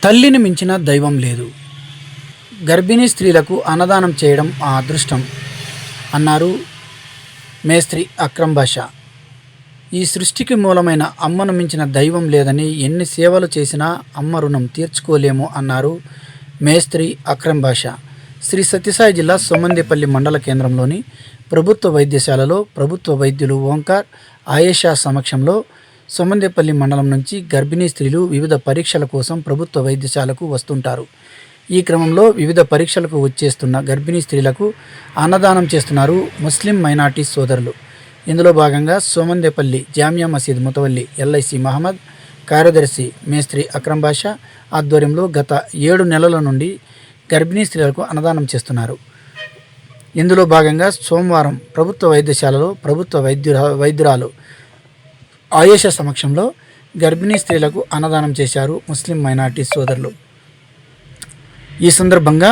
తల్లిని మించిన దైవం లేదు. గర్భిణీ స్త్రీలకు అన్నదానం చేయడం ఆ అదృష్టం అన్నారు మేస్త్రి అక్రమ్ బాషా. ఈ సృష్టికి మూలమైన అమ్మను మించిన దైవం లేదని, ఎన్ని సేవలు చేసినా అమ్మ రుణం తీర్చుకోలేము అన్నారు మేస్త్రి అక్రమ్ బాషా. శ్రీ సత్యసాయి జిల్లా సోమందేపల్లి మండల కేంద్రంలోని ప్రభుత్వ వైద్యశాలలో ప్రభుత్వ వైద్యులు ఓంకార్, ఆయేషా సమక్షంలో సోమందేపల్లి మండలం నుంచి గర్భిణీ స్త్రీలు వివిధ పరీక్షల కోసం ప్రభుత్వ వైద్యశాలకు వస్తుంటారు. ఈ క్రమంలో వివిధ పరీక్షలకు వచ్చేస్తున్న గర్భిణీ స్త్రీలకు అన్నదానం చేస్తున్నారు ముస్లిం మైనార్టీ సోదరులు. ఇందులో భాగంగా సోమందేపల్లి జామియా మసీద్ ముతవల్లి ఎల్ఐసి మహమ్మద్, కార్యదర్శి మేస్త్రి అక్రమ్ బాషా ఆధ్వర్యంలో గత 7 నెలల నుండి గర్భిణీ స్త్రీలకు అన్నదానం చేస్తున్నారు. ఇందులో భాగంగా సోమవారం ప్రభుత్వ వైద్యశాలలో ప్రభుత్వ వైద్యురాలు ఆయేషా సమక్షంలో గర్భిణీ స్త్రీలకు అన్నదానం చేశారు ముస్లిం మైనార్టీ సోదరులు. ఈ సందర్భంగా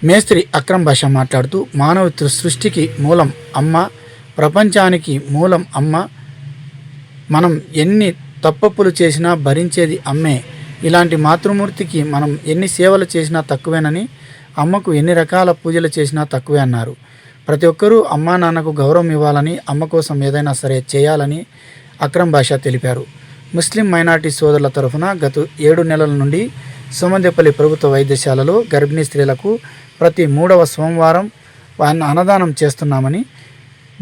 మేస్త్రి అక్రమ్ బాషా మాట్లాడుతూ, మానవ సృష్టికి మూలం అమ్మ, ప్రపంచానికి మూలం అమ్మ. మనం ఎన్ని తప్పప్పులు చేసినా భరించేది అమ్మే. ఇలాంటి మాతృమూర్తికి మనం ఎన్ని సేవలు చేసినా తక్కువేనని, అమ్మకు ఎన్ని రకాల పూజలు చేసినా తక్కువే అన్నారు. ప్రతి ఒక్కరూ అమ్మా నాన్నకు గౌరవం ఇవ్వాలని, అమ్మ కోసం ఏదైనా సరే చేయాలని అక్రమ్ బాషా తెలిపారు. ముస్లిం మైనార్టీ సోదరుల తరఫున గత 7 నెలల నుండి సోమందేపల్లి ప్రభుత్వ వైద్యశాలలో గర్భిణీ స్త్రీలకు ప్రతి 3వ సోమవారం అన్నదానం చేస్తున్నామని,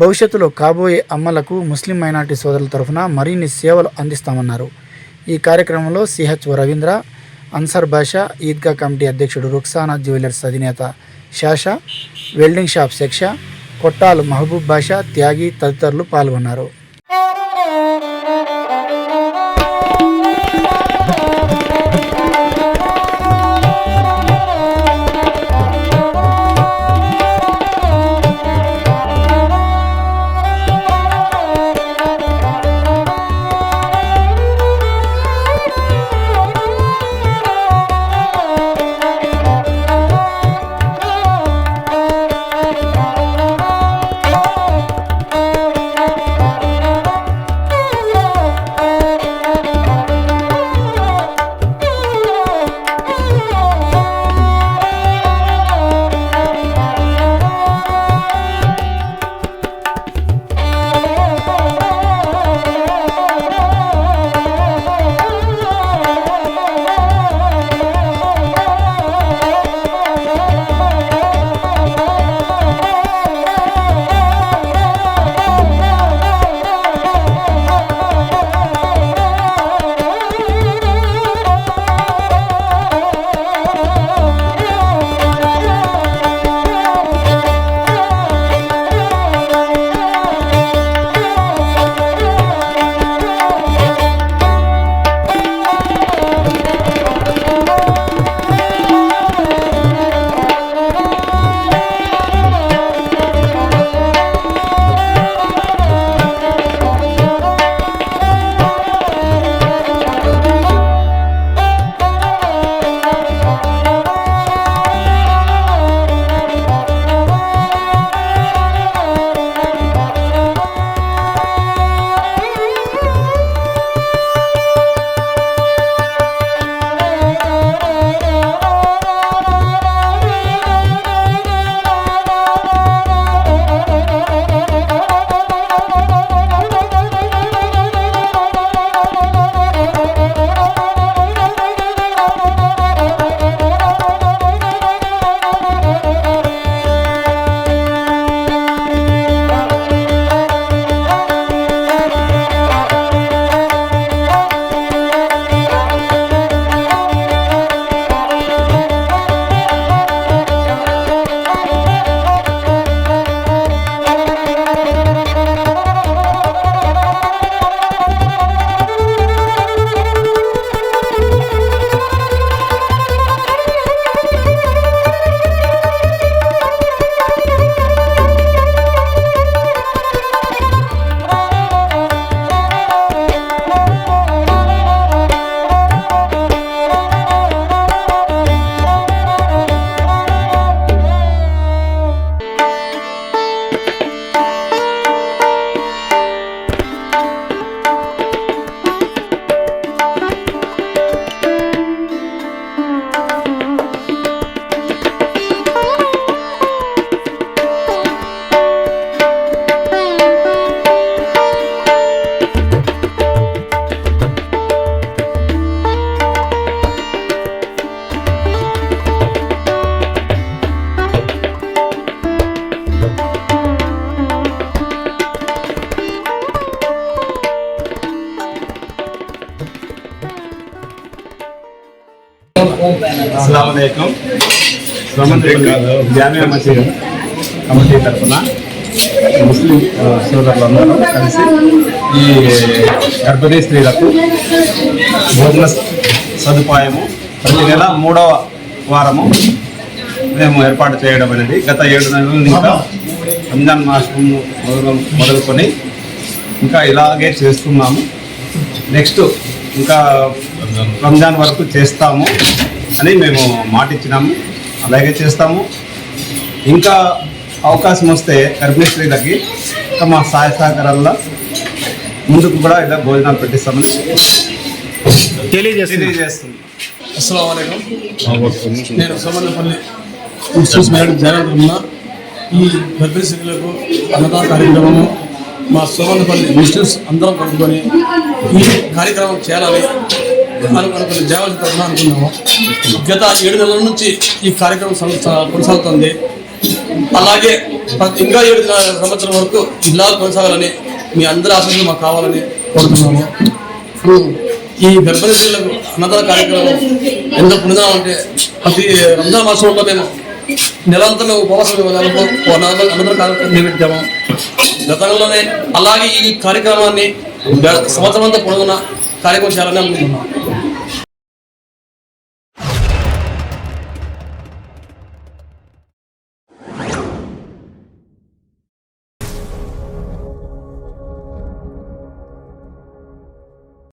భవిష్యత్తులో కాబోయే అమ్మలకు ముస్లిం మైనార్టీ సోదరుల తరఫున మరిన్ని సేవలు అందిస్తామన్నారు. ఈ కార్యక్రమంలో సిహెచ్ఓ రవీంద్ర, అన్సర్ బాషా, ఈద్గా కమిటీ అధ్యక్షుడు రుక్సానా జ్యువెలర్స్ అధినేత షాషా, వెల్డింగ్ షాప్ శిక్ష, కొట్టాలు మహబూబ్ బాషా, త్యాగి తదితరులు పాల్గొన్నారు. अस्सलाम वालेकुम। జామియా మసీద్ కమిటీ తరఫున ముస్లిం సోదరులందరూ కలిసి ఈ గర్భిణీ స్త్రీలకు భోజన సదుపాయము ప్రతి నెల 3వ వారము మేము ఏర్పాటు చేయడం అనేది గత 7 నెలల ఇంకా రంజాన్ మాసం మొదలుకొని ఇంకా ఇలాగే చేస్తున్నాము. నెక్స్ట్ ఇంకా రంజాన్ వరకు చేస్తాము అని మేము మాట ఇచ్చినాము, అలాగే చేస్తాము. ఇంకా అవకాశం వస్తే గర్భిణీ స్త్రీలకి ఇంకా మా సహాయ సహకారాల్లో ముందుకు కూడా ఇలా భోజనాలు పెట్టిస్తామని తెలియజేస్తుంది. అస్సలాము అలైకుం. నేను సోమన్నపల్లి ముస్లిమ్స్ మేడం జయనంతరమున ఈ గర్భిణీ స్త్రీలకు అన్నదాన కార్యక్రమము మా సోమన్నపల్లి ముస్లిమ్స్ అందరం కలుపుకొని ఈ కార్యక్రమం చేయాలని అనుకుని దేవాలయం తరఫున అనుకున్నాము. గత 7 నెలల నుంచి ఈ కార్యక్రమం కొనసాగుతుంది. అలాగే ఇంకా 7 సంవత్సరం వరకు ఇలా కొనసాగాలని మీ అందరి ఆశీస్సులు మాకు కావాలని కోరుతున్నాము. ఈ గర్భిణీ స్త్రీలకు అన్నదాన కార్యక్రమం ఎంత పుణ్యదానం అంటే ప్రతి రంజాన్ మాసంలో మేము నెలంతా మేము ఉపవాసం అన్నదాన కార్యక్రమం నిర్వహించాము గతంలోనే. అలాగే ఈ కార్యక్రమాన్ని సంవత్సరం అంతా పొడవునా కార్యక్రమం చేయాలని అనుకుంటున్నాం.